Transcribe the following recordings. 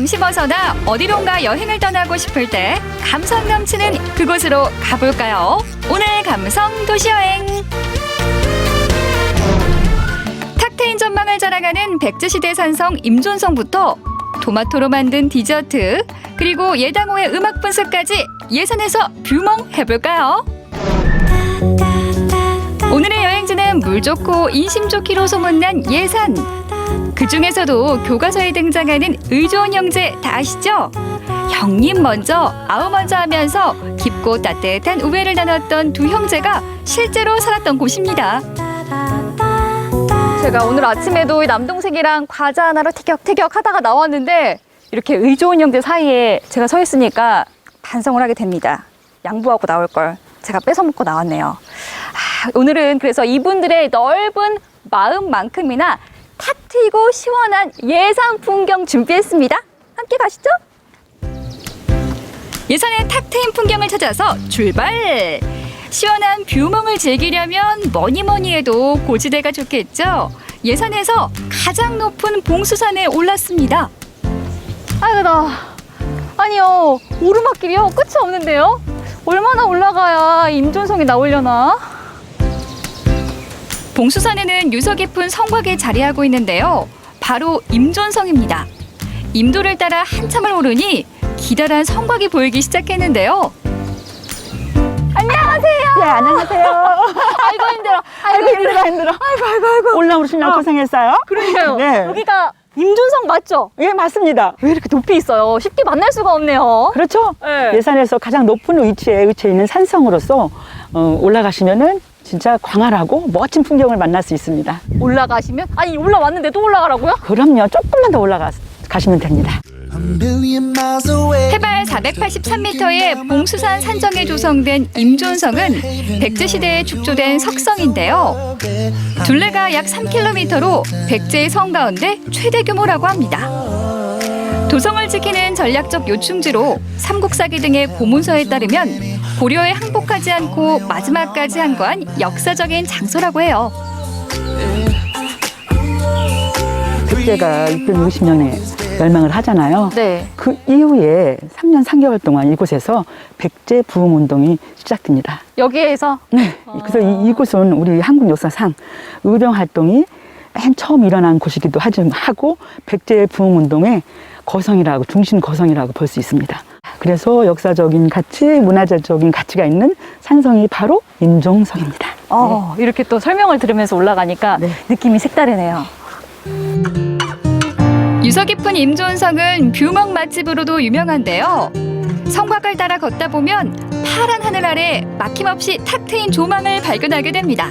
잠시 벗어나 어디론가 여행을 떠나고 싶을 때 감성 넘치는 그곳으로 가볼까요? 오늘 감성 도시여행. 탁트인 전망을 자랑하는 백제시대 산성 임존성부터 토마토로 만든 디저트, 그리고 예당호의 음악 분석까지 예산에서 뷰멍 해볼까요? 오늘의 여행지는 물 좋고 인심 좋기로 소문난 예산. 그 중에서도 교과서에 등장하는 의좋은 형제 다 아시죠? 형님 먼저, 아우 먼저 하면서 깊고 따뜻한 우애를 나눴던 두 형제가 실제로 살았던 곳입니다. 제가 오늘 아침에도 남동생이랑 과자 하나로 티격태격 하다가 나왔는데 이렇게 의좋은 형제 사이에 제가 서 있으니까 반성을 하게 됩니다. 양보하고 나올 걸 제가 뺏어 먹고 나왔네요. 오늘은 그래서 이분들의 넓은 마음만큼이나 탁 트이고 시원한 예산 풍경 준비했습니다. 함께 가시죠. 예산의 탁 트인 풍경을 찾아서 출발! 시원한 뷰멍을 즐기려면 뭐니 해도 고지대가 좋겠죠? 예산에서 가장 높은 봉수산에 올랐습니다. 아니요, 오르막길이요? 끝이 없는데요? 얼마나 올라가야 임존성이 나오려나? 봉수산에는 유서 깊은 성곽이 자리하고 있는데요. 바로 임존성입니다. 임도를 따라 한참을 오르니 기다란 성곽이 보이기 시작했는데요. 안녕하세요. 네, 안녕하세요. 아이고 힘들어. 힘들어. 아이고. 올라오시느라 고생했어요. 그러니까요. 네. 여기가 임존성 맞죠? 예, 맞습니다. 왜 이렇게 높이 있어요? 쉽게 만날 수가 없네요. 그렇죠? 네. 예산에서 가장 높은 위치에 위치해 있는 산성으로서 올라가시면은 진짜 광활하고 멋진 풍경을 만날 수 있습니다. 올라가시면? 아니 올라왔는데 또 올라가라고요? 그럼요. 조금만 더 올라가시면 됩니다. 해발 483m의 봉수산 산정에 조성된 임존성은 백제시대에 축조된 석성인데요. 둘레가 약 3km로 백제의 성 가운데 최대 규모라고 합니다. 도성을 지키는 전략적 요충지로 삼국사기 등의 고문서에 따르면 고려에 항복하지 않고 마지막까지 항거한 역사적인 장소라고 해요. 백제가 650년에 멸망을 하잖아요. 네. 그 이후에 3년 3개월 동안 이곳에서 백제 부흥 운동이 시작됩니다. 여기에서? 네. 그래서 이곳은 우리 한국 역사상 의병 활동이 맨 처음 일어난 곳이기도 하고 백제 부흥 운동의 거성이라고, 중심 거성이라고 볼 수 있습니다. 그래서 역사적인 가치, 문화적인 가치가 있는 산성이 바로 임종성입니다. 이렇게 또 설명을 들으면서 올라가니까 네. 느낌이 색다르네요. 유서 깊은 임존성은 뷰멍 맛집으로도 유명한데요. 성곽을 따라 걷다 보면 파란 하늘 아래 막힘없이 탁 트인 조망을 발견하게 됩니다.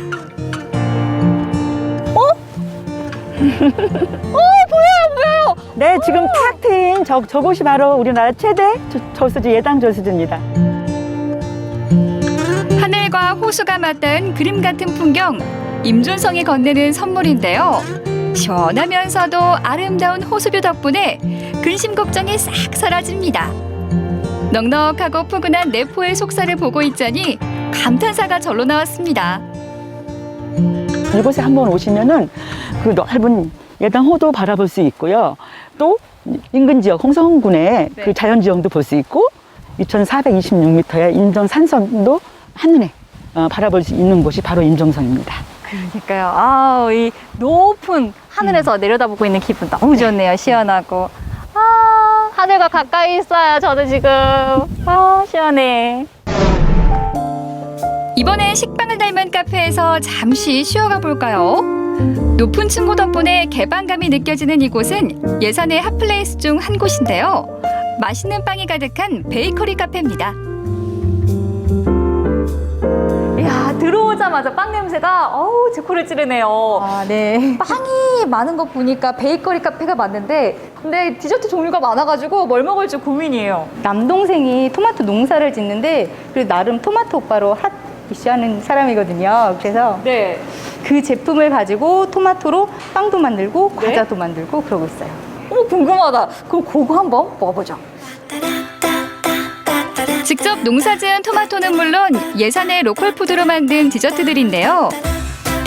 보여요. 네, 지금 탁 트인 저곳이 바로 우리나라 최대 저수지 예당 저수지입니다. 하늘과 호수가 맞닿은 그림 같은 풍경, 임존성이 건네는 선물인데요. 시원하면서도 아름다운 호수뷰 덕분에 근심 걱정이 싹 사라집니다. 넉넉하고 푸근한 내포의 속살을 보고 있자니 감탄사가 절로 나왔습니다. 이곳에 한번 오시면은 그 넓은 예당호도 바라볼 수 있고요. 또 인근 지역 홍성군의 네. 그 자연지형도 볼 수 있고 2,426m의 인정 산성도 한눈에 바라볼 수 있는 곳이 바로 임종성입니다. 그러니까요. 이 높은 하늘에서 내려다보고 있는 기분 너무 좋네요. 시원하고. 하늘과 가까이 있어요. 저도 지금. 시원해. 이번엔 식빵을 닮은 카페에서 잠시 쉬어가 볼까요? 높은 층고 덕분에 개방감이 느껴지는 이곳은 예산의 핫플레이스 중 한 곳인데요. 맛있는 빵이 가득한 베이커리 카페입니다. 이야, 들어오자마자 빵 냄새가 제 코를 찌르네요. 네. 빵이 많은 거 보니까 베이커리 카페가 맞는데 근데 디저트 종류가 많아가지고 뭘 먹을지 고민이에요. 남동생이 토마토 농사를 짓는데 그래도 나름 토마토 오빠로 핫 이슈하는 사람이거든요. 그래서 네. 그 제품을 가지고 토마토로 빵도 만들고 네? 과자도 만들고 그러고 있어요. 궁금하다. 그럼 그거 한번 먹어보죠. 직접 농사지은 토마토는 물론 예산의 로컬 푸드로 만든 디저트들인데요.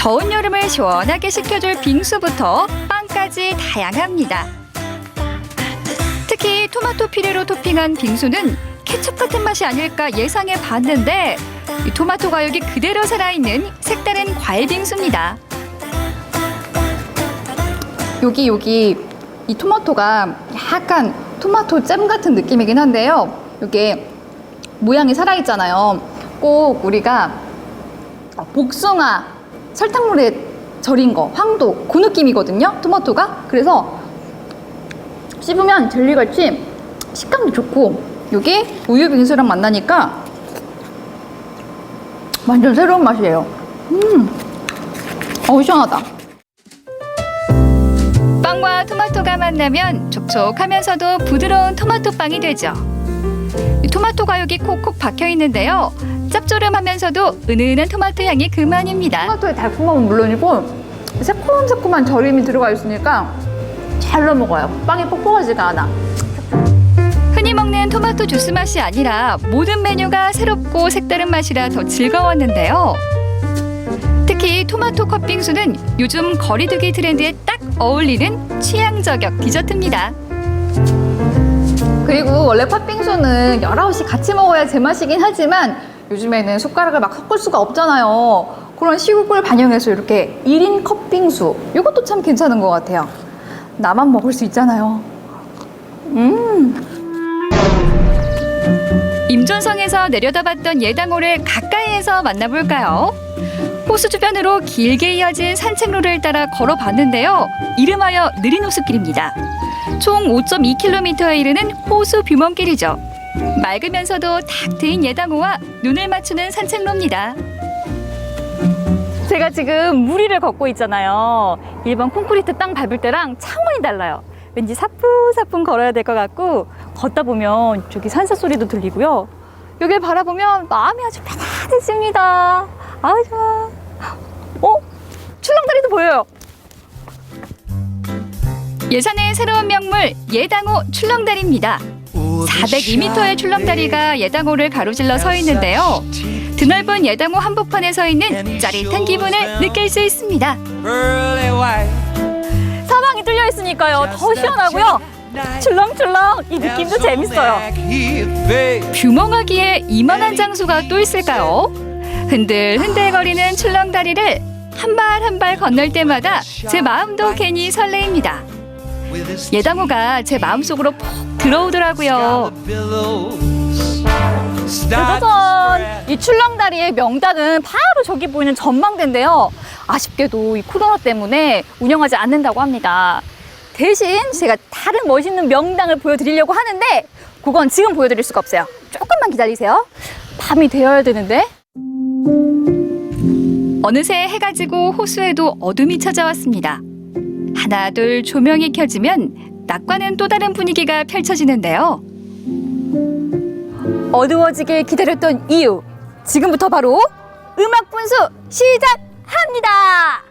더운 여름을 시원하게 식혀줄 빙수부터 빵까지 다양합니다. 특히 토마토 피레로 토핑한 빙수는 케첩 같은 맛이 아닐까 예상해 봤는데 이 토마토 과육이 그대로 살아있는 색다른 과일 빙수입니다. 여기 이 토마토가 약간 토마토 잼 같은 느낌이긴 한데요. 이게 모양이 살아있잖아요. 꼭 우리가 복숭아 설탕물에 절인 거, 황도 그 느낌이거든요. 토마토가. 그래서 씹으면 젤리같이 식감도 좋고 이게 우유 빙수랑 만나니까 완전 새로운 맛이에요. 시원하다. 빵과 토마토가 만나면 촉촉하면서도 부드러운 토마토빵이 되죠. 이 토마토 과육이 콕콕 박혀 있는데요. 짭조름하면서도 은은한 토마토 향이 그만입니다. 토마토의 달콤함은 물론이고 새콤새콤한 절임이 들어가 있으니까 잘 넘어가요. 빵이 뻑뻑하지가 않아. 흔히 먹는 토마토 주스 맛이 아니라 모든 메뉴가 새롭고 색다른 맛이라 더 즐거웠는데요. 특히 토마토 컵빙수는 요즘 거리두기 트렌드에 딱 어울리는 취향 저격 디저트입니다. 그리고 원래 팥빙수는 여럿이 같이 먹어야 제맛이긴 하지만 요즘에는 숟가락을 막 섞을 수가 없잖아요. 그런 시국을 반영해서 이렇게 1인 컵빙수 이것도 참 괜찮은 것 같아요. 나만 먹을 수 있잖아요. 임존성에서 내려다봤던 예당호를 가까이에서 만나볼까요? 호수 주변으로 길게 이어진 산책로를 따라 걸어봤는데요. 이름하여 느린 호수길입니다. 총 5.2km에 이르는 호수 뷰먼길이죠. 맑으면서도 탁 트인 예당호와 눈을 맞추는 산책로입니다. 제가 지금 물 위를 걷고 있잖아요. 일반 콘크리트 땅 밟을 때랑 차원이 달라요. 왠지 사뿐사뿐 걸어야 될 것 같고 걷다 보면 저기 산사 소리도 들리고요. 여길 바라보면 마음이 아주 편안해집니다. 아 좋아. 출렁다리도 보여요. 예산의 새로운 명물 예당호 출렁다리입니다. 402m의 출렁다리가 예당호를 가로질러 서 있는데요. 드넓은 예당호 한복판에 서 있는 짜릿한 기분을 느낄 수 있습니다. 사방이 뚫려 있으니까요. 더 시원하고요. 출렁출렁 이 느낌도 재밌어요. 뷰멍하기에 이만한 장소가 또 있을까요? 흔들흔들거리는 출렁다리를 한 발 한 발 건널 때마다 제 마음도 괜히 설레입니다. 예당호가 제 마음속으로 푹 들어오더라고요. 짜자잔! 이 출렁다리의 명당은 바로 저기 보이는 전망대인데요. 아쉽게도 이 코로나 때문에 운영하지 않는다고 합니다. 대신 제가 다른 멋있는 명당을 보여드리려고 하는데 그건 지금 보여드릴 수가 없어요. 조금만 기다리세요. 밤이 되어야 되는데. 어느새 해가 지고 호수에도 어둠이 찾아왔습니다. 하나 둘 조명이 켜지면 낮과는 또 다른 분위기가 펼쳐지는데요. 어두워지길 기다렸던 이유. 지금부터 바로 음악 분수 시작합니다.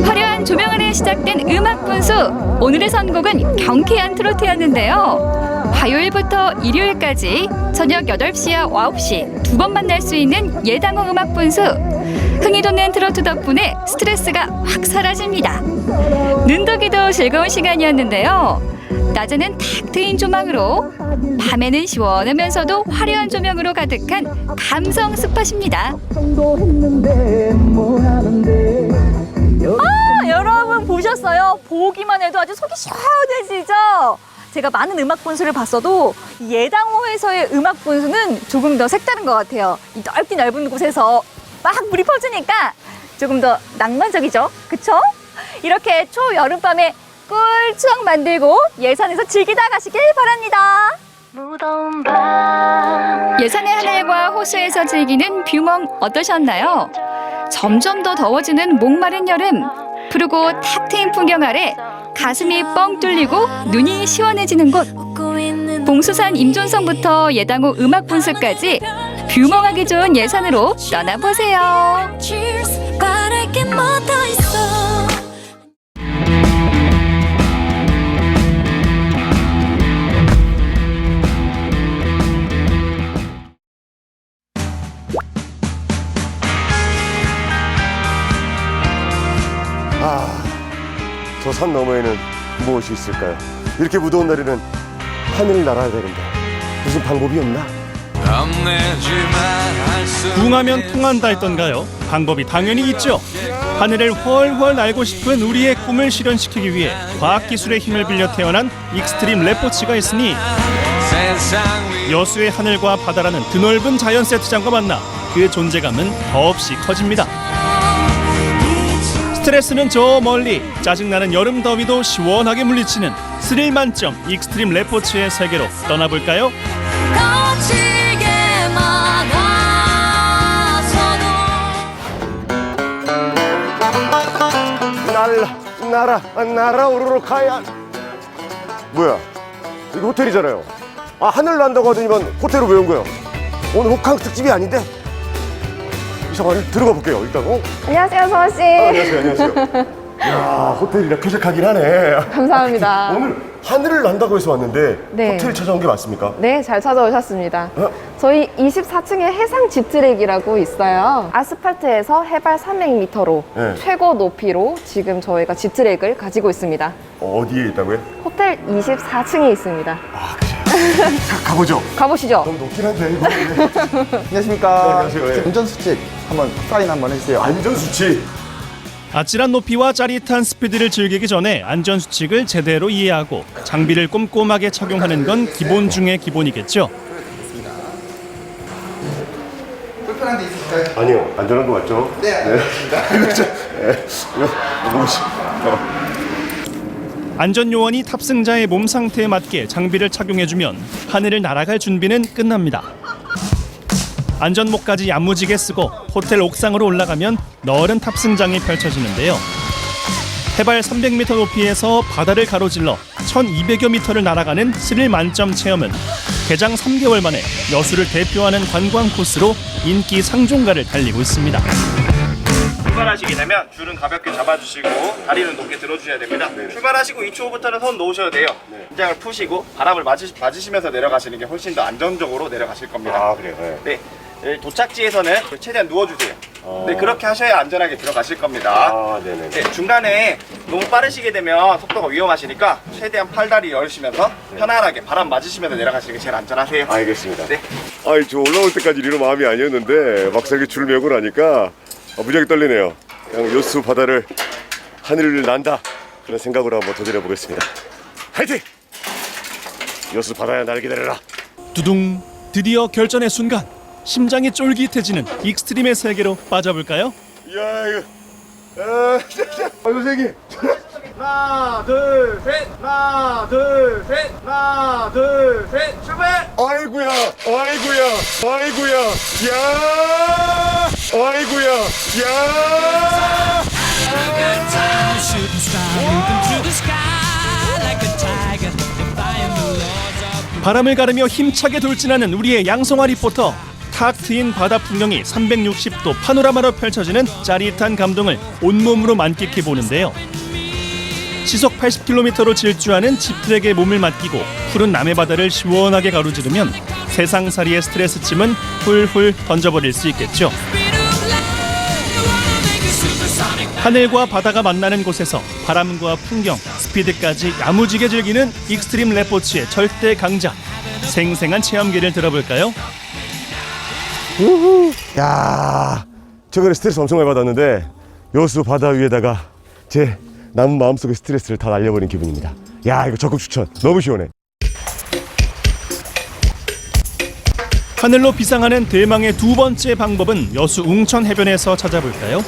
화려한 조명 아래 시작된 음악 분수. 오늘의 선곡은 경쾌한 트로트였는데요. 화요일부터 일요일까지 저녁 8시와 9시 두 번 만날 수 있는 예당호 음악 분수. 흥이 돋는 트로트 덕분에 스트레스가 확 사라집니다. 눈덕이도 즐거운 시간이었는데요. 낮에는 탁 트인 조망으로, 밤에는 시원하면서도 화려한 조명으로 가득한 감성 스팟입니다. 여러분 보셨어요? 보기만 해도 아주 속이 시원해지죠? 제가 많은 음악 분수를 봤어도 이 예당호에서의 음악 분수는 조금 더 색다른 것 같아요. 이 넓디 넓은 곳에서 막 물이 퍼지니까 조금 더 낭만적이죠? 그쵸? 이렇게 초여름밤에 꿀추억 만들고 예산에서 즐기다 가시길 바랍니다. 예산의 하늘과 호수에서 즐기는 뷰멍 어떠셨나요? 점점 더 더워지는 목마른 여름. 푸르고 탁 트인 풍경 아래 가슴이 뻥 뚫리고 눈이 시원해지는 곳. 봉수산 임존성부터 예당호 음악 분수까지 뷰멍하기 좋은 예산으로 떠나보세요. 저 산 너머에는 무엇이 있을까요? 이렇게 무더운 날에는 하늘을 날아야 되는데 무슨 방법이 없나? 붕하면 통한다 했던가요? 방법이 당연히 있죠. 하늘을 훨훨 날고 싶은 우리의 꿈을 실현시키기 위해 과학기술의 힘을 빌려 태어난 익스트림 랩포츠가 있으니 여수의 하늘과 바다라는 드넓은 자연 세트장과 만나 그 존재감은 더없이 커집니다. 스트레스는 저 멀리, 짜증나는 여름 더위도 시원하게 물리치는 스릴 만점 익스트림 랩포츠의 세계로 떠나볼까요? 날아오르러 가야. 뭐야? 이거 호텔이잖아요. 아, 하늘 난다고 하더니만 호텔로 왜 온 거야? 오늘 호캉스 특집이 아닌데? 잠깐 들어가 볼게요. 일단. 안녕하세요, 서아 씨. 안녕하세요. 야, 호텔이라 쾌적하긴 하네. 감사합니다. 오늘 하늘을 난다고 해서 왔는데 네. 호텔 찾아온 게 맞습니까? 네, 잘 찾아오셨습니다. 저희 24층에 해상 집트랙이라고 있어요. 아스팔트에서 해발 300m로 네. 최고 높이로 지금 저희가 집트랙을 가지고 있습니다. 어디에 있다고요? 호텔 24층에 있습니다. 아, 그래요? 가보죠. 가보시죠. 너무 높긴 한데. 이거. 안녕하십니까. 네, 안녕하세요. 예. 운전수칙 한번 사인 한번 해주세요. 안전수치. 아찔한 높이와 짜릿한 스피드를 즐기기 전에 안전수칙을 제대로 이해하고 장비를 꼼꼼하게 착용하는 건 기본 중의 기본이겠죠. 불편한 데 있을까요? 아니요, 안전한 거 맞죠? 네, 알겠습니다. 안전요원이 탑승자의 몸 상태에 맞게 장비를 착용해주면 하늘을 날아갈 준비는 끝납니다. 안전모까지 야무지게 쓰고 호텔 옥상으로 올라가면 넓은 탑승장이 펼쳐지는데요. 해발 300m 높이에서 바다를 가로질러 1200여 미터를 날아가는 스릴 만점 체험은 개장 3개월 만에 여수를 대표하는 관광 코스로 인기 상종가를 달리고 있습니다. 출발하시게 되면 줄은 가볍게 잡아주시고 다리는 높게 들어주셔야 됩니다. 출발하시고 2초 후부터는 손 놓으셔도 돼요. 긴장을 푸시고 바람을 맞으시면서 내려가시는 게 훨씬 더 안정적으로 내려가실 겁니다. 아, 그래요? 네. 네, 도착지에서는 최대한 누워주세요. 네, 그렇게 하셔야 안전하게 들어가실 겁니다. 아, 네네. 네, 중간에 너무 빠르시게 되면 속도가 위험하시니까 최대한 팔다리 열으시면서 편안하게 바람 맞으시면서 내려가시는 게 제일 안전하세요. 알겠습니다. 네. 아이, 저 올라올 때까지 이런 마음이 아니었는데 막상 이렇게 줄 메고 나니까 무지하게 떨리네요. 그냥 여수 바다를 하늘을 난다 그런 생각으로 한번 도전해 보겠습니다. 화이팅! 여수 바다야 날 기다려라. 두둥, 드디어 결전의 순간. 심장이 쫄깃해지는 익스트림의 세계로 빠져볼까요? 야, 이거. 선생님. 하나, 둘, 셋! 하나, 둘, 셋! 하나, 둘, 셋! 출발! 아이고야, 야! 아이고야, 야! 바람을 가르며 힘차게 돌진하는 우리의 양성화 리포터. 탁 트인 바다 풍경이 360도 파노라마로 펼쳐지는 짜릿한 감동을 온몸으로 만끽해 보는데요. 시속 80km로 질주하는 집트랙에 몸을 맡기고 푸른 남해바다를 시원하게 가로지르면 세상살이의 스트레스쯤은 훌훌 던져버릴 수 있겠죠. 하늘과 바다가 만나는 곳에서 바람과 풍경, 스피드까지 야무지게 즐기는 익스트림 랩포츠의 절대 강자. 생생한 체험기를 들어볼까요? 야, 최근에 스트레스 엄청 많이 받았는데 여수 바다 위에다가 제 남은 마음속의 스트레스를 다 날려버린 기분입니다. 야, 이거 적극 추천. 너무 시원해. 하늘로 비상하는 대망의 두 번째 방법은 여수 웅천 해변에서 찾아볼까요?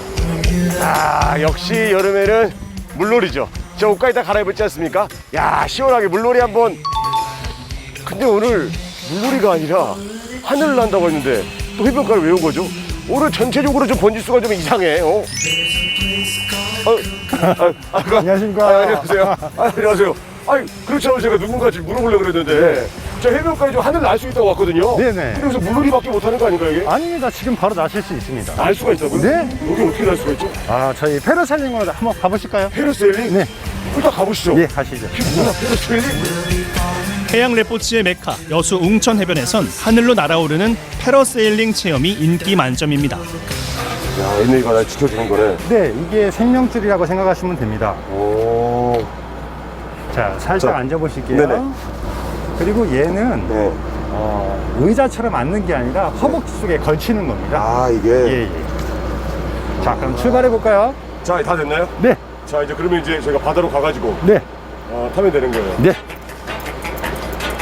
아, 역시 여름에는 물놀이죠. 저 옷까지 다 갈아입었지 않습니까? 야, 시원하게 물놀이 한번. 근데 오늘 물놀이가 아니라 하늘을 난다고 했는데 또 해변가를 왜 온 거죠? 오늘 전체적으로 좀 번지수가 좀 이상해. 안녕하십니까. 안녕하세요. 안녕하세요. 아니, 그렇지 않아도 제가 누군가 지금 물어보려고 그랬는데 저 해변가에 좀 하늘 날 수 있다고 왔거든요. 네네. 그래서 물놀이밖에 못하는 거 아닌가요, 이게? 아닙니다. 지금 바로 나실 수 있습니다. 날 수가 있다고요? 네. 여기 어떻게 날 수가 있죠? 아, 저희 패러셀링으로 한번 가보실까요? 페르셀링? 네. 일단 가보시죠. 예, 가시죠. 뭐야, 페르셀링? 해양 랩포츠의 메카 여수 웅천 해변에선 하늘로 날아오르는 패러세일링 체험이 인기 만점입니다. 야, 얘네가 날 지켜주는 거네. 네, 이게 생명줄이라고 생각하시면 됩니다. 오. 자, 살짝 자, 앉아보실게요. 네네. 그리고 얘는 네. 의자처럼 앉는 게 아니라 허벅지 속에 걸치는 겁니다. 아, 이게. 예, 예. 자, 그럼 출발해 볼까요? 자, 다 됐나요? 네, 자, 이제 그러면 이제 저희가 바다로 가가지고 네, 타면 되는 거예요. 네.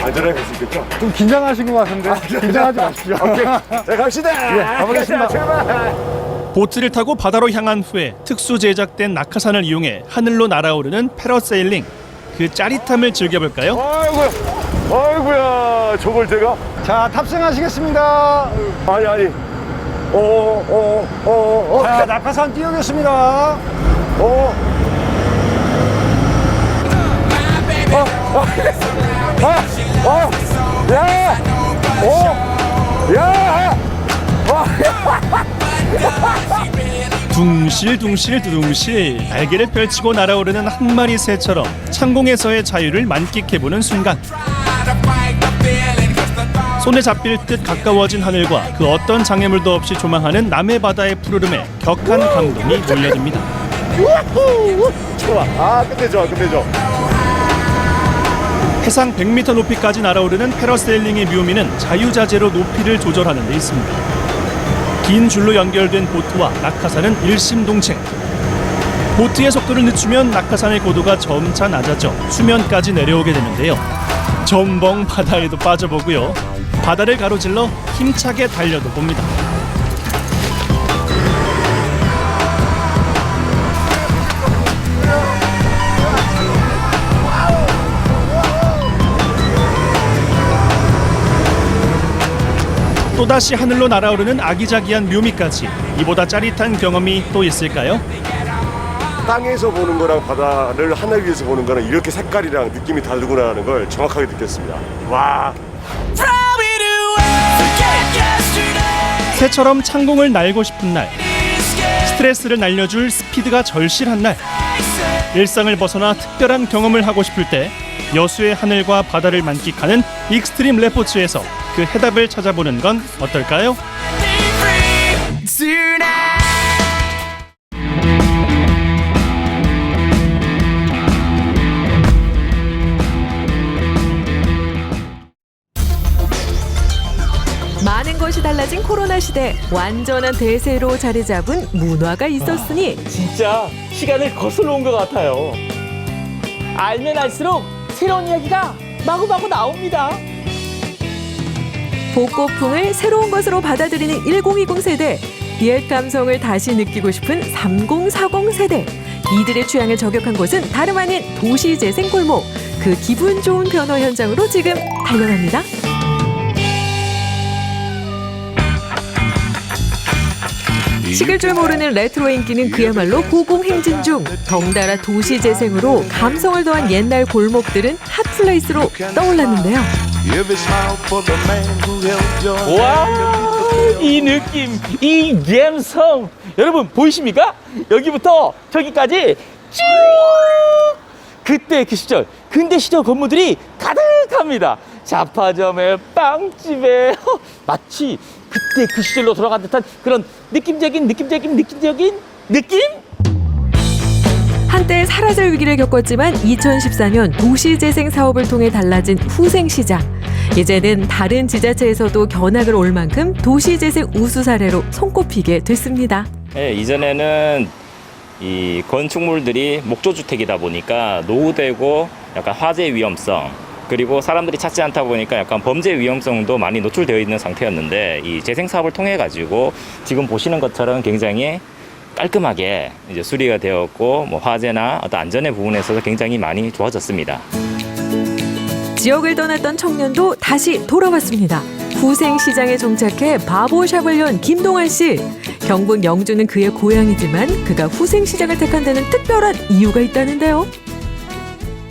안전하게 갈 수 있겠죠? 좀 긴장하신 것 같은데 긴장하지 마십시오. 오케이. 자, 갑시다. 예, 가보겠습니다. 자, 출발. 보트를 타고 바다로 향한 후에 특수 제작된 낙하산을 이용해 하늘로 날아오르는 패러세일링. 그 짜릿함을 즐겨볼까요? 아이고야, 저걸 제가? 자, 탑승하시겠습니다. 아니. 자, 낙하산 띄우겠습니다. 둥실둥실 두둥실 날개를 펼치고 날아오르는 한 마리 새처럼 창공에서의 자유를 만끽해보는 순간 손에 잡힐 듯 가까워진 하늘과 그 어떤 장애물도 없이 조망하는 남해 바다의 푸르름에 격한 감동이 몰려듭니다. 좋아. 끝내줘. 해상 100m 높이까지 날아오르는 패러세일링의 묘미는 자유자재로 높이를 조절하는 데 있습니다. 긴 줄로 연결된 보트와 낙하산은 일심동체. 보트의 속도를 늦추면 낙하산의 고도가 점차 낮아져 수면까지 내려오게 되는데요. 전봉 바다에도 빠져보고요. 바다를 가로질러 힘차게 달려도 봅니다. 또다시 하늘로 날아오르는 아기자기한 묘미까지 이보다 짜릿한 경험이 또 있을까요? 땅에서 보는 거랑 바다를 하늘 위에서 보는 거랑 이렇게 색깔이랑 느낌이 다르구나라는 걸 정확하게 느꼈습니다. 와. 새처럼 창공을 날고 싶은 날, 스트레스를 날려줄 스피드가 절실한 날, 일상을 벗어나 특별한 경험을 하고 싶을 때 여수의 하늘과 바다를 만끽하는 익스트림 레포츠에서 그 해답을 찾아보는 건 어떨까요? 많은 것이 달라진 코로나 시대, 완전한 대세로 자리 잡은 문화가 있었으니 진짜 시간을 거슬러 온 것 같아요. 알면 알수록 새로운 이야기가 마구마구 나옵니다. 복고풍을 새로운 것으로 받아들이는 1020 세대, 옛 감성을 다시 느끼고 싶은 3040 세대, 이들의 취향에 저격한 곳은 다름 아닌 도시재생 골목. 그 기분 좋은 변화 현장으로 지금 달려갑니다. 식을 줄 모르는 레트로 인기는 그야말로 고공행진 중. 덩달아 도시재생으로 감성을 더한 옛날 골목들은 핫플레이스로 떠올랐는데요. 와, 이 느낌, 이 감성. 여러분 보이십니까? 여기부터 저기까지 쭉 그때 그 시절, 근대 시절 건물들이 가득합니다. 잡화점에 빵집에 마치 그때 그 시절로 돌아간 듯한 그런 느낌? 한때 사라질 위기를 겪었지만 2014년 도시재생 사업을 통해 달라진 후생시장. 이제는 다른 지자체에서도 견학을 올 만큼 도시재생 우수 사례로 손꼽히게 됐습니다. 네, 이전에는 이 건축물들이 목조주택이다 보니까 노후되고 약간 화재 위험성, 그리고 사람들이 찾지 않다 보니까 약간 범죄 위험성도 많이 노출되어 있는 상태였는데, 이 재생 사업을 통해 가지고 지금 보시는 것처럼 굉장히 깔끔하게 이제 수리가 되었고, 뭐 화재나 어떤 안전의 부분에서도 굉장히 많이 좋아졌습니다. 지역을 떠났던 청년도 다시 돌아왔습니다. 후생시장에 정착해 바보샵을 연 김동환 씨. 경북 영주는 그의 고향이지만 그가 후생시장을 택한 데는 특별한 이유가 있다는데요.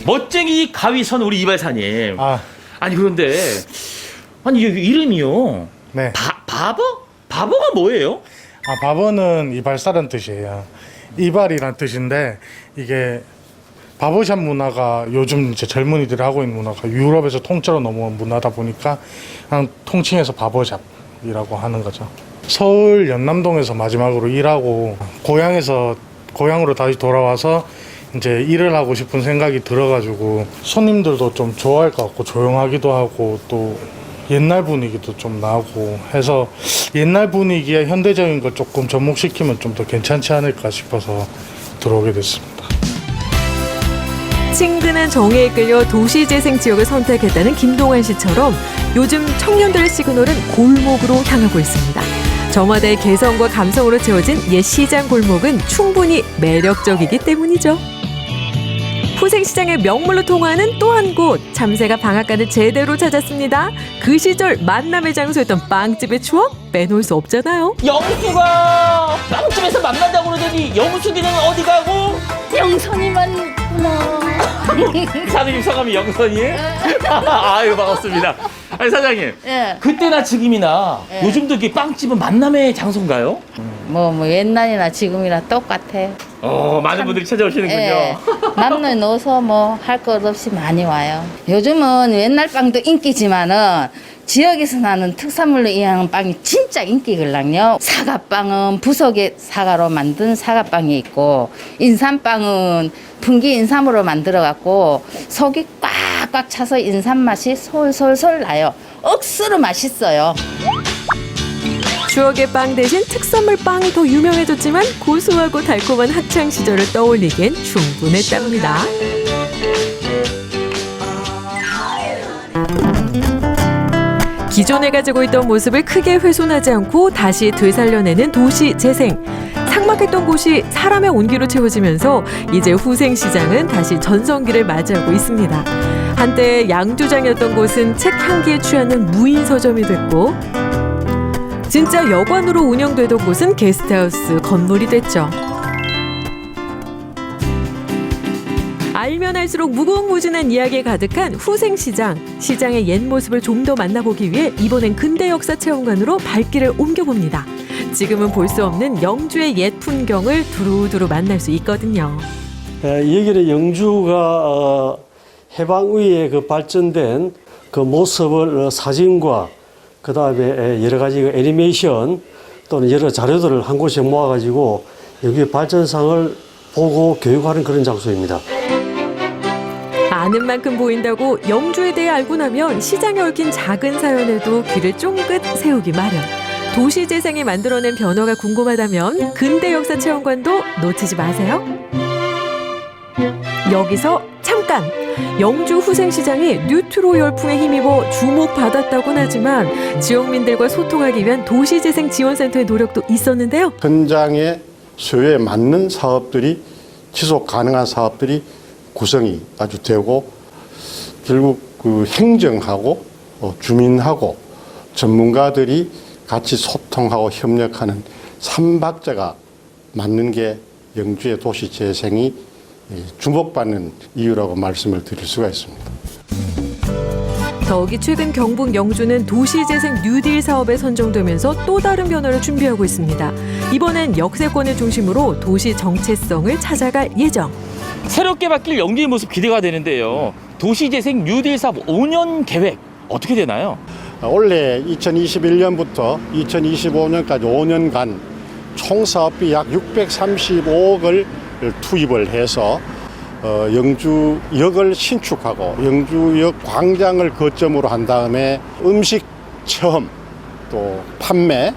멋쟁이 가위선 우리 이발사님. 아니 그런데 아니 여기 이름이요. 네. 바버? 바버가 뭐예요? 바버는 이발사란 뜻이에요. 이발이란 뜻인데, 이게 바버샵 문화가 요즘 이제 젊은이들이 하고 있는 문화가 유럽에서 통째로 넘어온 문화다 보니까 그냥 통칭해서 바버샵이라고 하는 거죠. 서울 연남동에서 마지막으로 일하고 고향으로 다시 돌아와서 이제 일을 하고 싶은 생각이 들어가지고 손님들도 좀 좋아할 것 같고 조용하기도 하고 또 옛날 분위기도 좀 나고 해서 옛날 분위기에 현대적인 걸 조금 접목시키면 좀 더 괜찮지 않을까 싶어서 들어오게 됐습니다. 친근한 정에 이끌려 도시재생 지역을 선택했다는 김동환 씨처럼 요즘 청년들의 시그널은 골목으로 향하고 있습니다. 저마다의 개성과 감성으로 채워진 옛 시장 골목은 충분히 매력적이기 때문이죠. 후생시장의 명물로 통하는 또 한 곳, 참새가 방앗간을 제대로 찾았습니다. 그 시절 만남의 장소였던 빵집의 추억 빼놓을 수 없잖아요. 영수가 빵집에서 만난다고 그러더니 영숙이는 어디 가고? 영선이만 있구나. 사장님 성함이 영선이에요? 아유 반갑습니다. 아니 사장님, 예. 그때나 지금이나 예. 요즘도 이렇게 빵집은 만남의 장소인가요? 뭐 옛날이나 지금이나 똑같아. 많은 분들이 찾아오시는군요. 예. 남녀노소 뭐 할 것 없이 많이 와요. 요즘은 옛날 빵도 인기지만은 지역에서 나는 특산물로 이용하는 빵이 진짜 인기걸랑요. 사과빵은 부석의 사과로 만든 사과빵이 있고, 인삼빵은 분기 인삼으로 만들어갖고 속이 꽉꽉 차서 인삼 맛이 솔솔솔 나요. 억수로 맛있어요. 추억의 빵 대신 특산물 빵이 더 유명해졌지만 고소하고 달콤한 학창 시절을 떠올리기엔 충분했답니다. 기존에 가지고 있던 모습을 크게 훼손하지 않고 다시 되살려내는 도시 재생. 삭막했던 곳이 사람의 온기로 채워지면서 이제 후생시장은 다시 전성기를 맞이하고 있습니다. 한때 양조장이었던 곳은 책 향기에 취하는 무인 서점이 됐고, 진짜 여관으로 운영되던 곳은 게스트하우스 건물이 됐죠. 알면 알수록 무궁무진한 이야기에 가득한 후생시장. 시장의 옛 모습을 좀 더 만나보기 위해 이번엔 근대 역사 체험관으로 발길을 옮겨봅니다. 지금은 볼 수 없는 영주의 옛 풍경을 두루두루 만날 수 있거든요. 여기는 영주가 해방 이후에 그 발전된 그 모습을 사진과 그 다음에 여러 가지 애니메이션 또는 여러 자료들을 한 곳에 모아가지고 여기 발전상을 보고 교육하는 그런 장소입니다. 아는 만큼 보인다고 영주에 대해 알고 나면 시장에 얽힌 작은 사연에도 귀를 쫑긋 세우기 마련. 도시재생이 만들어낸 변화가 궁금하다면 근대 역사 체험관도 놓치지 마세요. 여기서 잠깐! 영주 후생시장이 뉴트로 열풍에 힘입어 주목받았다곤 하지만 지역민들과 소통하기 위한 도시재생 지원센터의 노력도 있었는데요. 현장의 수요에 맞는 사업들이 지속 가능한 사업들이 구성이 아주 되고 결국 그 행정하고 주민하고 전문가들이 같이 소통하고 협력하는 삼박자가 맞는 게 영주의 도시 재생이 주목받는 이유라고 말씀을 드릴 수가 있습니다. 더욱이 최근 경북 영주는 도시재생 뉴딜 사업에 선정되면서 또 다른 변화를 준비하고 있습니다. 이번엔 역세권을 중심으로 도시 정체성을 찾아갈 예정. 새롭게 바뀔 영주의 모습 기대가 되는데요. 도시재생 뉴딜 사업 5년 계획 어떻게 되나요? 올해 2021년부터 2025년까지 5년간 총 사업비 약 635억을 투입을 해서 영주역을 신축하고 영주역 광장을 거점으로 한 다음에 음식 체험 또 판매,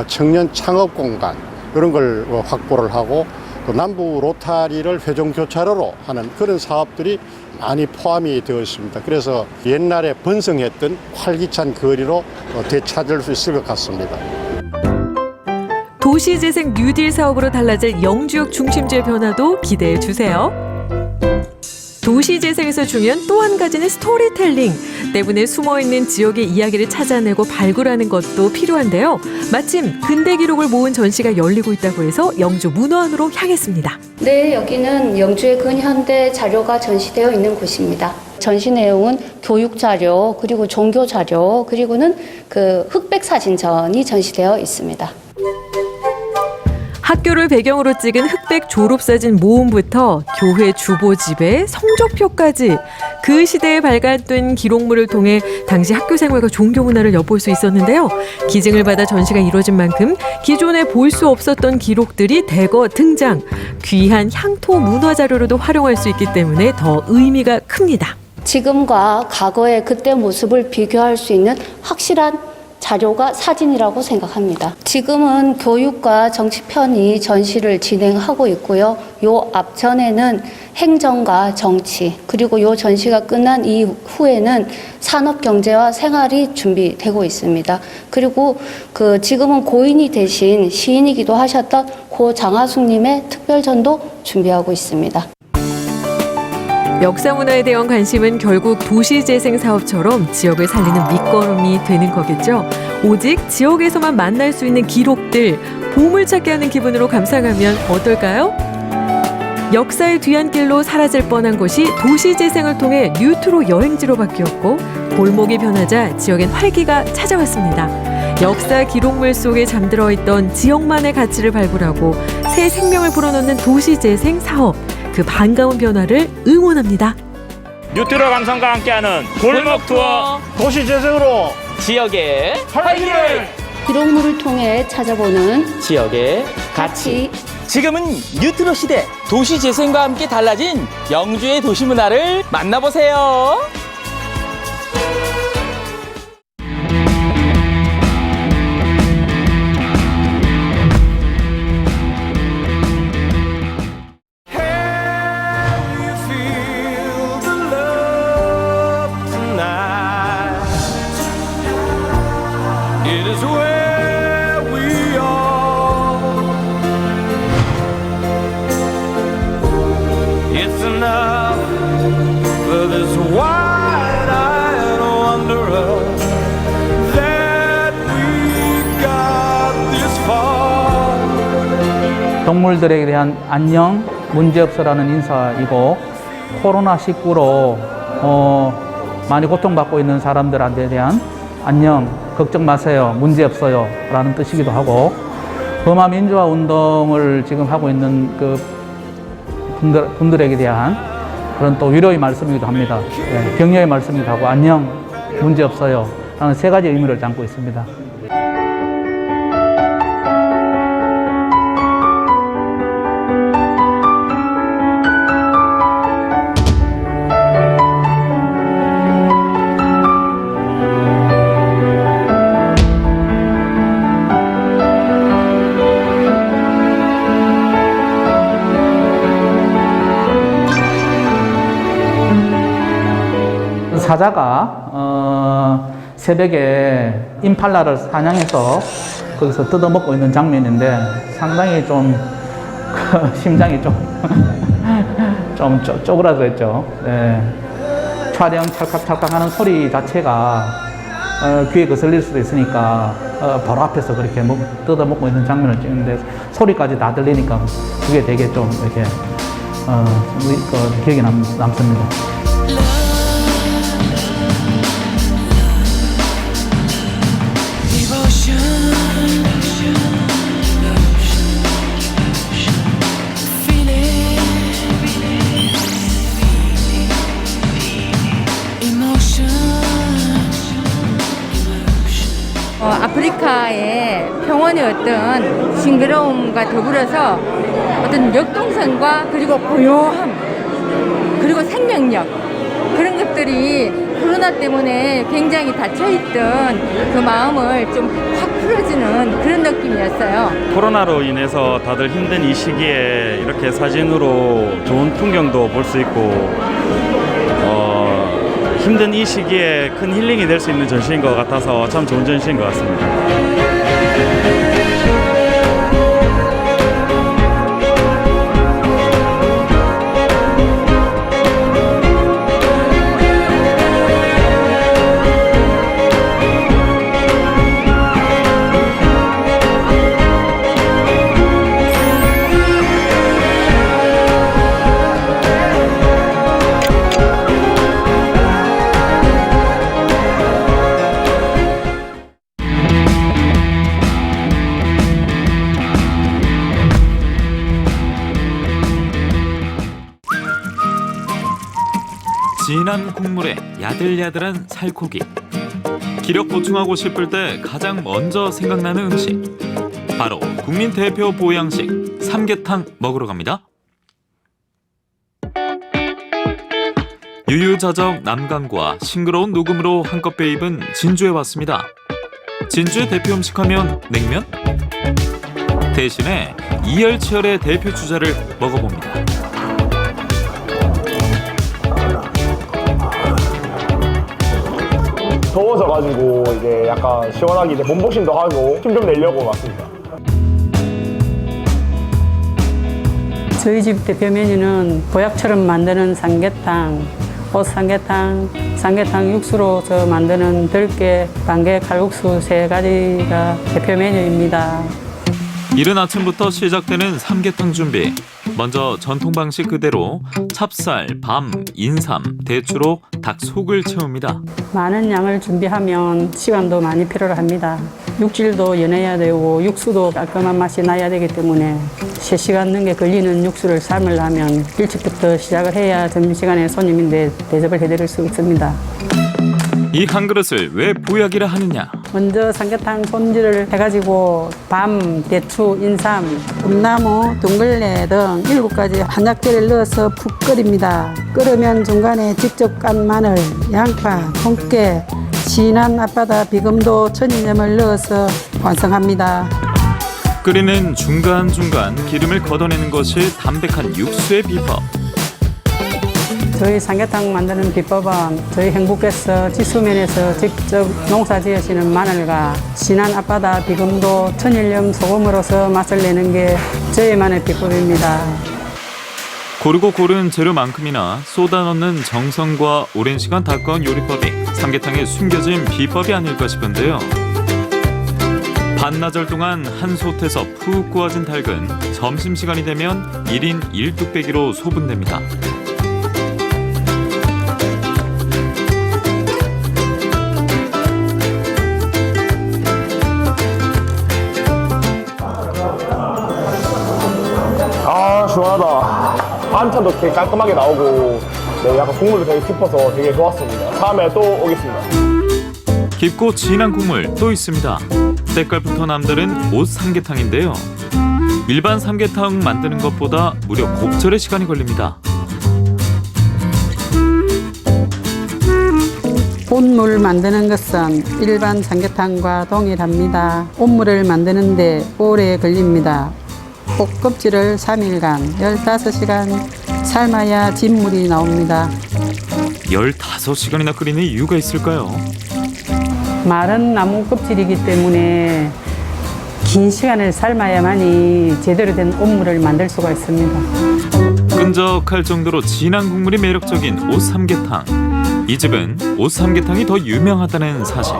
청년 창업 공간 이런 걸 확보를 하고 또 남부 로타리를 회전 교차로로 하는 그런 사업들이 많이 포함이 되어 있습니다. 그래서 옛날에 번성했던 활기찬 거리로 되찾을 수 있을 것 같습니다. 도시재생 뉴딜 사업으로 달라질 영주역 중심지의 변화도 기대해 주세요. 도시재생에서 중요한 또 한 가지는 스토리텔링. 때문에 숨어있는 지역의 이야기를 찾아내고 발굴하는 것도 필요한데요. 마침 근대 기록을 모은 전시가 열리고 있다고 해서 영주 문화원으로 향했습니다. 네, 여기는 영주의 근현대 자료가 전시되어 있는 곳입니다. 전시 내용은 교육 자료, 그리고 종교 자료, 그리고는 그 흑백 사진전이 전시되어 있습니다. 학교를 배경으로 찍은 흑백 졸업사진 모음부터 교회 주보집에 성적표까지 그 시대에 발간된 기록물을 통해 당시 학교 생활과 종교 문화를 엿볼 수 있었는데요. 기증을 받아 전시가 이루어진 만큼 기존에 볼 수 없었던 기록들이 대거 등장. 귀한 향토 문화 자료로도 활용할 수 있기 때문에 더 의미가 큽니다. 지금과 과거의 그때 모습을 비교할 수 있는 확실한 자료가 사진이라고 생각합니다. 지금은 교육과 정치편이 전시를 진행하고 있고요. 요 앞전에는 행정과 정치, 그리고 요 전시가 끝난 이후에는 산업, 경제와 생활이 준비되고 있습니다. 그리고 지금은 고인이 되신 시인이기도 하셨던 고 장하숙님의 특별전도 준비하고 있습니다. 역사문화에 대한 관심은 결국 도시재생 사업처럼 지역을 살리는 밑거름이 되는 거겠죠. 오직 지역에서만 만날 수 있는 기록들, 보물찾기 하는 기분으로 감상하면 어떨까요? 역사의 뒤안길로 사라질 뻔한 곳이 도시재생을 통해 뉴트로 여행지로 바뀌었고, 골목이 변하자 지역엔 활기가 찾아왔습니다. 역사 기록물 속에 잠들어 있던 지역만의 가치를 발굴하고 새 생명을 불어넣는 도시재생 사업. 그 반가운 변화를 응원합니다. 뉴트로 감성과 함께하는 골목 투어 도시재생으로 지역의 활기를 기록물을 통해 찾아보는 지역의 가치. 지금은 뉴트로 시대 도시재생과 함께 달라진 영주의 도시문화를 만나보세요. 동물들에 대한 안녕, 문제없어라는 인사이고, 코로나19로 많이 고통받고 있는 사람들한테 대한 안녕, 걱정 마세요, 문제없어요 라는 뜻이기도 하고, 버마 민주화 운동을 지금 하고 있는 그 분들에게 대한 그런 또 위로의 말씀이기도 합니다. 격려의 말씀이기도 하고, 안녕, 문제없어요 라는 세 가지 의미를 담고 있습니다. 사자가 새벽에 임팔라를 사냥해서 거기서 뜯어먹고 있는 장면인데 상당히 좀 심장이 좀 쪼그라들었죠. 네. 촬영 찰칵찰칵하는 소리 자체가 귀에 거슬릴 수도 있으니까 바로 앞에서 그렇게 뜯어먹고 있는 장면을 찍는데 소리까지 다 들리니까 그게 되게 좀 이렇게 기억에 남습니다. 아프리카의 평원의 어떤 싱그러움과 더불어서 어떤 역동성과 그리고 고요함 그리고 생명력 그런 것들이 코로나 때문에 굉장히 닫혀있던 그 마음을 좀 확 풀어주는 그런 느낌이었어요. 코로나로 인해서 다들 힘든 이 시기에 이렇게 사진으로 좋은 풍경도 볼 수 있고 힘든 이 시기에 큰 힐링이 될 수 있는 전시인 것 같아서 참 좋은 전시인 것 같습니다. 진한 국물에 야들야들한 살코기. 기력 보충하고 싶을 때 가장 먼저 생각나는 음식. 바로 국민 대표 보양식 삼계탕 먹으러 갑니다. 유유자적 남강과 싱그러운 녹음으로 한껏 배입은 진주에 왔습니다. 진주의 대표 음식하면 냉면? 대신에 이열치열의 대표 주자를 먹어봅니다. 더워져가지고 이제 약간 시원하게 이제 몸보신도 하고 힘 좀 내려고 왔습니다. 저희 집 대표 메뉴는 보약처럼 만드는 삼계탕, 꽃삼계탕, 삼계탕 육수로 만드는 들깨, 반개, 칼국수 3가지가 대표 메뉴입니다. 이른 아침부터 시작되는 삼계탕 준비. 먼저 전통 방식 그대로 찹쌀, 밤, 인삼, 대추로 닭 속을 채웁니다. 많은 양을 준비하면 시간도 많이 필요로 합니다. 육질도 연해야 되고 육수도 깔끔한 맛이 나야 되기 때문에 3시간 넘게 걸리는 육수를 삶으려면 일찍부터 시작을 해야 점심시간에 손님인데 대접을 해드릴 수 있습니다. 이 한 그릇을 왜 보약이라 하느냐? 먼저 삼계탕 손질을 해가지고 밤, 대추, 인삼, 꿈나무, 둥글레 등 7가지 한약재를 넣어서 푹 끓입니다. 끓으면 중간에 직접 깐 마늘, 양파, 통깨, 진한 앞바다 비금도, 천일염을 넣어서 완성합니다. 끓이는 중간중간 기름을 걷어내는 것이 담백한 육수의 비법. 저희 삼계탕 만드는 비법은 저희 행복께서 지수면에서 직접 농사 지으시는 마늘과 진한 앞바다 비금도, 천일염, 소금으로서 맛을 내는 게 저희만의 비법입니다. 고르고 고른 재료만큼이나 쏟아 넣는 정성과 오랜 시간 닦아온 요리법이 삼계탕에 숨겨진 비법이 아닐까 싶은데요. 반나절 동안 한 솥에서 푹 구워진 닭은 점심시간이 되면 1인 1뚝배기로 소분됩니다. 아, 시원하다. 반찬도 되게 깔끔하게 나오고 네, 약간 국물도 되게 깊어서 되게 좋았습니다. 다음에 또 오겠습니다. 깊고 진한 국물 또 있습니다. 때깔부터 남다른 옷 삼계탕인데요. 일반 삼계탕 만드는 것보다 무려 곱절의 시간이 걸립니다. 온물 만드는 것은 일반 삼계탕과 동일합니다. 온물을 만드는데 오래 걸립니다. 꼭 껍질을 3일간 15시간 삶아야 진물이 나옵니다. 15시간이나 끓이는 이유가 있을까요? 마른 나무 껍질이기 때문에 긴 시간을 삶아야만이 제대로 된 온물을 만들 수가 있습니다. 끈적할 정도로 진한 국물이 매력적인 옷 삼계탕. 이 집은 옷 삼계탕이 더 유명하다는 사실.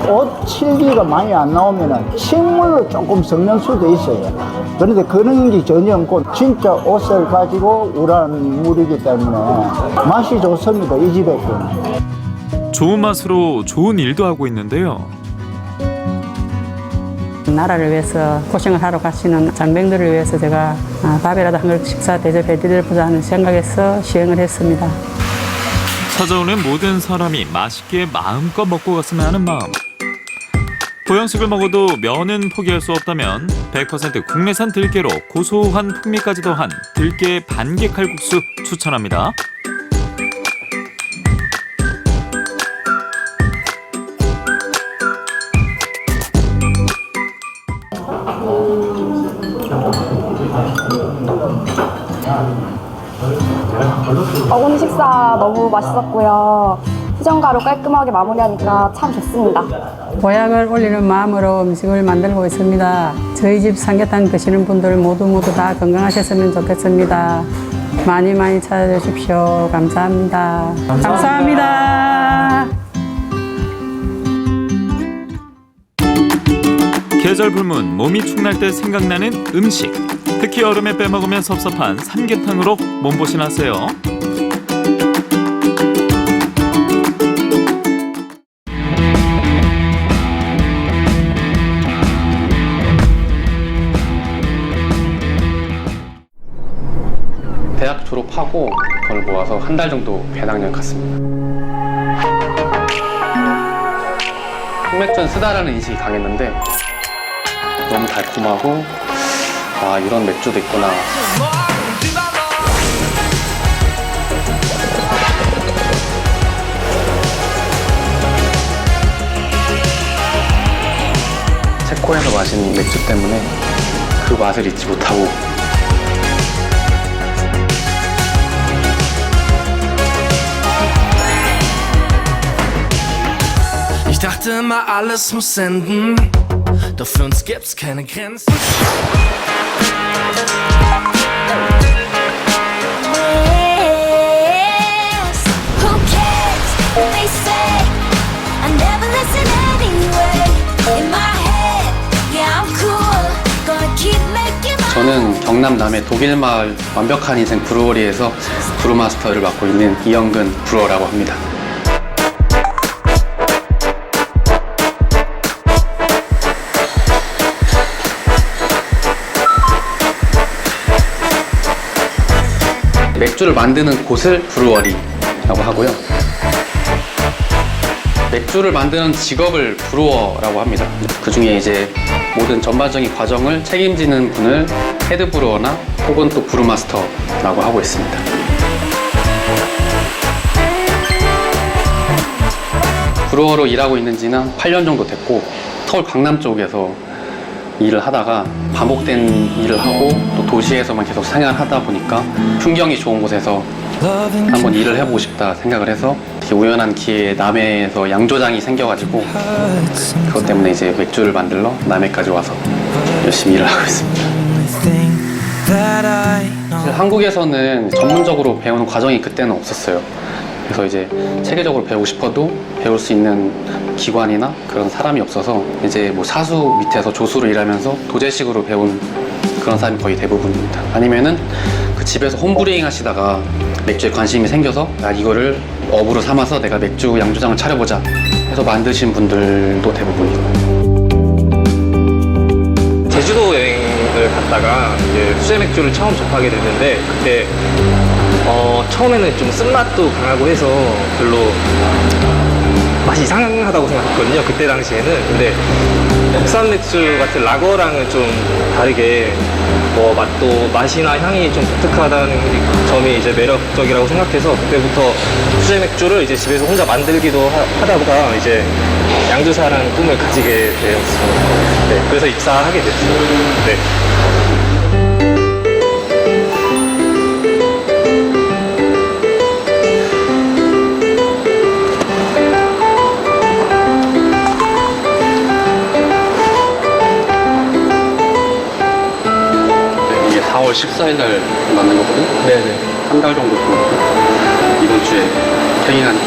옷 칠기가 많이 안 나오면 식물로 조금 섞는 수도 있어요. 그런데 그런 게 전혀 없고 진짜 옷을 가지고 우러난 물이기 때문에 맛이 좋습니다. 이 집에 거는. 좋은 맛으로 좋은 일도 하고 있는데요. 나라를 위해서 고생을 하러 가시는 장병들을 위해서 제가 밥이라도 한 그릇 식사 대접해드리고자 하는 생각에서 시행을 했습니다. 찾아오는 모든 사람이 맛있게 마음껏 먹고 갔으면 하는 마음. 보양식을 먹어도 면은 포기할 수 없다면 100% 국내산 들깨로 고소한 풍미까지 더한 들깨 반개 칼국수 추천합니다. 어머니 식사 너무 맛있었고요. 후정가루 깔끔하게 마무리하니까 참 좋습니다. 보약을 올리는 마음으로 음식을 만들고 있습니다. 저희 집 삼계탕 드시는 분들 모두 다 건강하셨으면 좋겠습니다. 많이 찾아주십시오. 감사합니다. 감사합니다. 계절 불문, 몸이 축날 때 생각나는 음식. 특히 여름에 빼먹으면 섭섭한 삼계탕으로 몸보신하세요. 대학 졸업하고 그걸 모아서 한 달 정도 배낭여행 갔습니다. 흑맥주는 쓰다라는 인식이 강했는데 너무 달콤하고 아 이런 맥주도 있구나. 체코에서 마신 맥주 때문에 그 맛을 잊지 못하고 Ich dachte immer, alles muss enden, doch für uns gibt's keine Grenzen. Who cares what they say? I never listen anyway. In my head, yeah, I'm cool. Gonna keep making my 저는 경남 남해 독일마을 완벽한 인생 브루어리에서 브루마스터를 맡고 있는 이영근 브루어라고 합니다. 맥주를 만드는 곳을 브루어리라고 하고요. 맥주를 만드는 직업을 브루어라고 합니다. 그 중에 이제 모든 전반적인 과정을 책임지는 분을 헤드 브루어나 혹은 또 브루마스터라고 하고 있습니다. 브루어로 일하고 있는 지는 한 8년 정도 됐고 서울 강남 쪽에서 일을 하다가 반복된 일을 하고 또 도시에서만 계속 생활하다 보니까 풍경이 좋은 곳에서 한번 일을 해보고 싶다 생각을 해서 되게 우연한 기회에 남해에서 양조장이 생겨가지고 그것 때문에 이제 맥주를 만들러 남해까지 와서 열심히 일을 하고 있습니다. 사실 한국에서는 전문적으로 배우는 과정이 그때는 없었어요. 그래서 이제 체계적으로 배우고 싶어도 배울 수 있는 기관이나 그런 사람이 없어서 이제 뭐 사수 밑에서 조수로 일하면서 도제식으로 배운 그런 사람이 거의 대부분입니다. 아니면은 그 집에서 홈브레잉 하시다가 맥주에 관심이 생겨서 야, 이거를 업으로 삼아서 내가 맥주 양조장을 차려보자 해서 만드신 분들도 대부분이고. 제주도 여행을 갔다가 이제 수제 맥주를 처음 접하게 됐는데 그때 처음에는 좀 쓴맛도 강하고 해서 별로 맛이 이상하다고 생각했거든요. 그때 당시에는. 근데 국산 맥주 같은 라거랑은 좀 다르게 맛도 맛이나 향이 좀 독특하다는 점이 이제 매력적이라고 생각해서 그때부터 수제 맥주를 이제 집에서 혼자 만들기도 하다 보다 이제 양조사라는 꿈을 가지게 되었습니다. 네, 그래서 입사하게 됐어요. 네. 이게 4월 14일 날 만든 거거든요. 네네. 한 달 정도 이번 주에 팽이하니까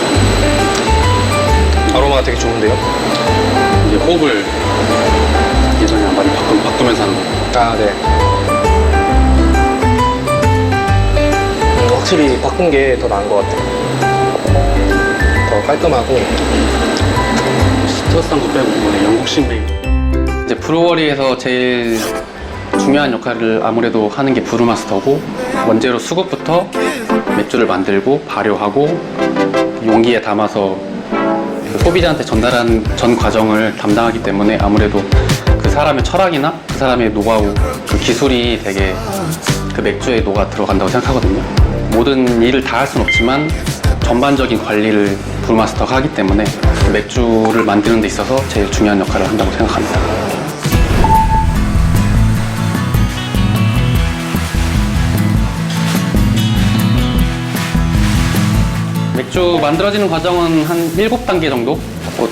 아로마가 되게 좋은데요? 이제 호흡을 예전이랑 많이 바꾸면서 하는 거예요. 아, 네. 확실히 바꾼 게 더 나은 것 같아요. 더 깔끔하고. 시트러스한 거 빼고 이번에 영국 신맥. 이제 브루어리에서 제일 중요한 역할을 아무래도 하는 게 브루마스터고 원재료 수급부터 맥주를 만들고 발효하고 용기에 담아서 소비자한테 전달하는 전 과정을 담당하기 때문에 아무래도 그 사람의 철학이나 그 사람의 노하우, 그 기술이 되게 그 맥주에 녹아 들어간다고 생각하거든요. 모든 일을 다 할 수는 없지만 전반적인 관리를 브루마스터가 하기 때문에 그 맥주를 만드는 데 있어서 제일 중요한 역할을 한다고 생각합니다. 맥주 만들어지는 과정은 한 7단계 정도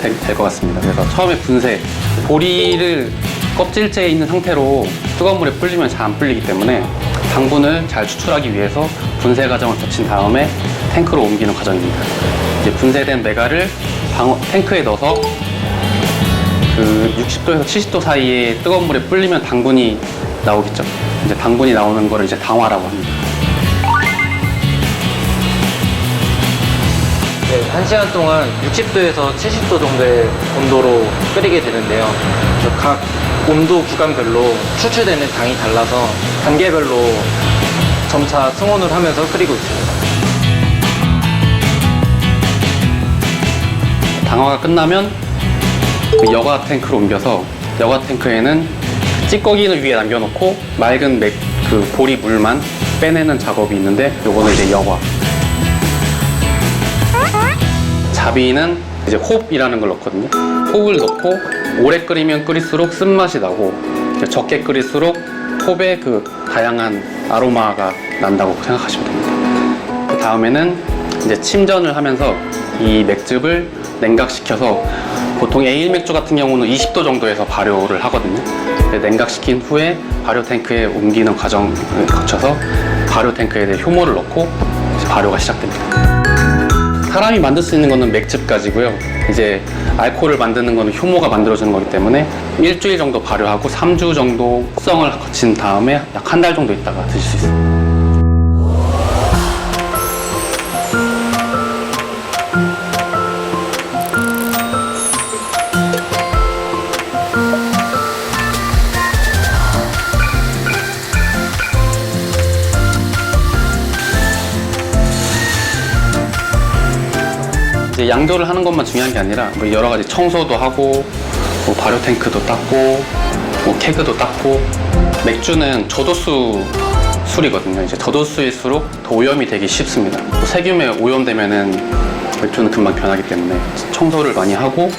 될 것 같습니다. 그래서 처음에 분쇄, 보리를 껍질째에 있는 상태로 뜨거운 물에 불리면 잘 안 불리기 때문에 당분을 잘 추출하기 위해서 분쇄 과정을 거친 다음에 탱크로 옮기는 과정입니다. 이제 분쇄된 메가를 탱크에 넣어서 그 60도에서 70도 사이에 뜨거운 물에 불리면 당분이 나오겠죠. 이제 당분이 나오는 거를 이제 당화라고 합니다. 네, 1시간 동안 60도에서 70도 정도의 온도로 끓이게 되는데요. 각 온도 구간별로 추출되는 당이 달라서 단계별로 점차 승원을 하면서 끓이고 있습니다. 당화가 끝나면 그 여과 탱크로 옮겨서 여과 탱크에는 찌꺼기는 위에 남겨놓고 맑은 그 보리 물만 빼내는 작업이 있는데 요거는 이제 여과. 자비는 이제 홉이라는 걸 넣거든요. 홉을 넣고 오래 끓이면 끓일수록 쓴맛이 나고 적게 끓일수록 홉의 그 다양한 아로마가 난다고 생각하시면 됩니다. 그 다음에는 이제 침전을 하면서 이 맥즙을 냉각시켜서 보통 에일 맥주 같은 경우는 20도 정도에서 발효를 하거든요. 냉각시킨 후에 발효 탱크에 옮기는 과정을 거쳐서 발효 탱크에 대해 효모를 넣고 발효가 시작됩니다. 사람이 만들 수 있는 거는 맥즙까지고요. 이제 알코올을 만드는 거는 효모가 만들어주는 거기 때문에 일주일 정도 발효하고 3주 정도 숙성을 거친 다음에 약 한 달 정도 있다가 드실 수 있습니다. 이제 양조를 하는 것만 중요한 게 아니라 뭐 여러 가지 청소도 하고 뭐 발효 탱크도 닦고 뭐 케그도 닦고 맥주는 저도수 술이거든요. 이제 저도수일수록 더 오염이 되기 쉽습니다. 또 세균에 오염되면은 맥주는 금방 변하기 때문에 청소를 많이 하고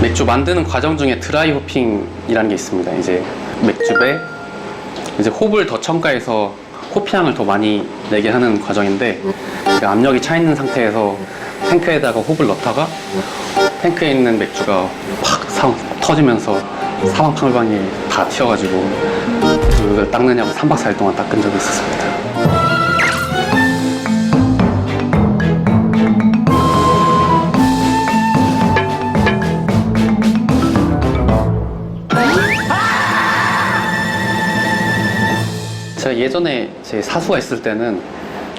맥주 만드는 과정 중에 드라이 호핑이라는 게 있습니다. 이제 맥주에 이제 홉을 더 첨가해서 호피향을 더 많이 내게 하는 과정인데 그 압력이 차 있는 상태에서 탱크에다가 홉을 넣다가 탱크에 있는 맥주가 팍 터지면서 사방팔방이 다 튀어가지고 그걸 닦느냐고 3박 4일 동안 닦은 적이 있었습니다. 제가 예전에 제 사수가 있을 때는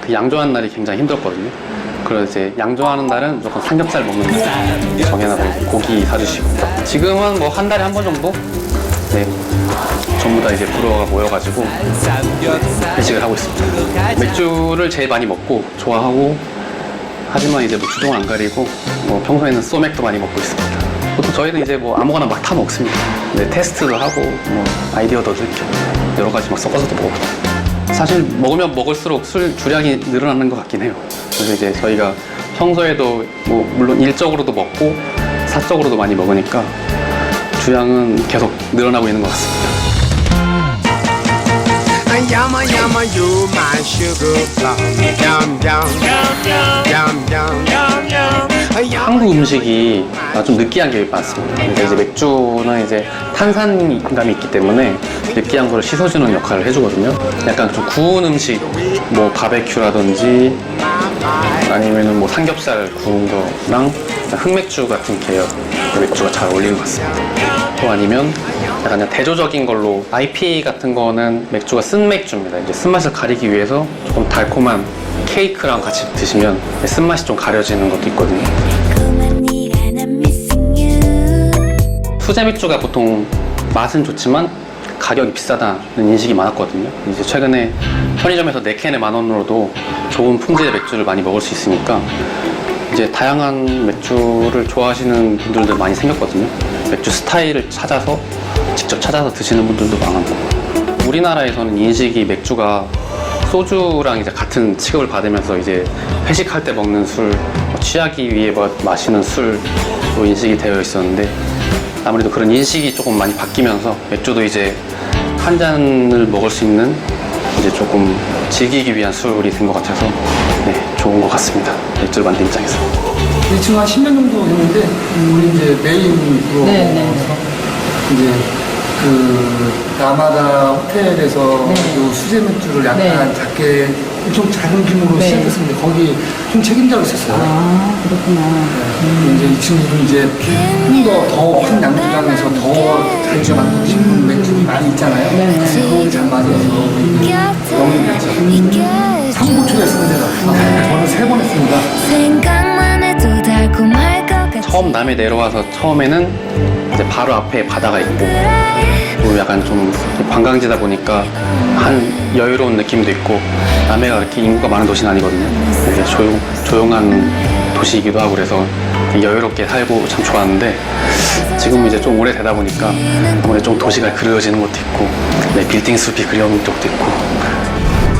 그 양조하는 날이 굉장히 힘들었거든요. 그래서 이제 양조하는 날은 무조건 삼겹살 먹는 날 정해놔서 고기 사주시고 지금은 뭐 한 달에 한 번 정도 네, 전부 다 이제 브루어가 모여가지고 회식을 하고 있습니다. 맥주를 제일 많이 먹고 좋아하고 하지만 이제 뭐 주종 안 가리고 뭐 평소에는 소맥도 많이 먹고 있습니다. 보통 저희는 이제 뭐 아무거나 막 타 먹습니다. 네, 테스트도 하고 뭐 아이디어도 얻을게요. 여러 가지 막 섞어서도 먹고. 사실 먹으면 먹을수록 술 주량이 늘어나는 것 같긴 해요. 그래서 이제 저희가 평소에도 뭐 물론 일적으로도 먹고 사적으로도 많이 먹으니까 주량은 계속 늘어나고 있는 것 같습니다. 한국 음식이 좀 느끼한 게 많습니다. 근데 이제 맥주는 이제 탄산감이 있기 때문에 느끼한 거를 씻어주는 역할을 해주거든요. 약간 좀 구운 음식, 뭐 바베큐라든지 아니면은 뭐 삼겹살 구운 거랑 흑맥주 같은 계열 맥주가 잘 어울리는 것 같습니다. 또 아니면 약간 그냥 대조적인 걸로 IPA 같은 거는 맥주가 쓴 맥주입니다. 이제 쓴맛을 가리기 위해서 조금 달콤한 케이크랑 같이 드시면 쓴맛이 좀 가려지는 것도 있거든요. 수제 맥주가 보통 맛은 좋지만 가격이 비싸다는 인식이 많았거든요. 이제 최근에 편의점에서 4캔에 10,000원으로도 좋은 품질의 맥주를 많이 먹을 수 있으니까 이제 다양한 맥주를 좋아하시는 분들도 많이 생겼거든요. 맥주 스타일을 찾아서 직접 찾아서 드시는 분들도 많았고 우리나라에서는 인식이 맥주가 소주랑 이제 같은 취급을 받으면서 이제 회식할 때 먹는 술, 취하기 위해 마시는 술로 인식이 되어 있었는데 아무래도 그런 인식이 조금 많이 바뀌면서 맥주도 이제 한 잔을 먹을 수 있는 이제 조금 즐기기 위한 술이 된 것 같아서 네, 좋은 것 같습니다. 맥주를 만든 입장에서. 지금 한 10년 정도 됐는데 우리 이제 메인으로 이제 그 라마다 호텔에서 그 수제 맥주를 약간 작게 좀 작은 규모로 시작했었는데 거기 좀 책임자로 있었어요. 아, 그렇구나. 이제 이 친구들은 이제 좀 더 큰 양조장에서 더 자기가 만들고 싶은 맥주들이 많이 있잖아요. 그거를 잘 맞아서 영입했죠. 3부초에 했으면 제가 저는 3번 했습니다. 생각만 해도 달콤할 것 같아. 처음 남해 내려와서 처음에는 이제 바로 앞에 바다가 있고 또 약간 좀 관광지다 보니까 한 여유로운 느낌도 있고 남해가 그렇게 인구가 많은 도시는 아니거든요. 되게 조용한 도시이기도 하고 그래서 되게 여유롭게 살고 참 좋았는데 지금은 이제 좀 오래되다 보니까 아무래도 좀 도시가 그리워지는 것도 있고 네, 빌딩 숲이 그리운 쪽도 있고.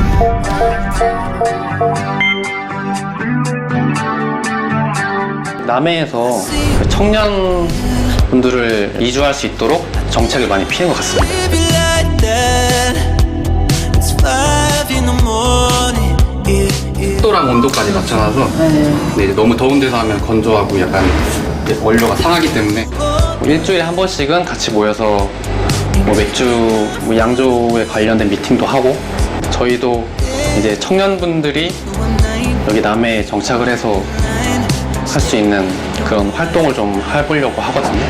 남해에서 청년분들을 이주할 수 있도록 정책을 많이 피는 것 같습니다. 습도랑 온도까지 맞춰놔서 네, 너무 더운 데서 하면 건조하고 약간 원료가 상하기 때문에 일주일에 한 번씩은 같이 모여서 뭐 맥주, 뭐 양조에 관련된 미팅도 하고 저희도 이제 청년분들이 여기 남해에 정착을 해서 할 수 있는 그런 활동을 좀 해보려고 하거든요.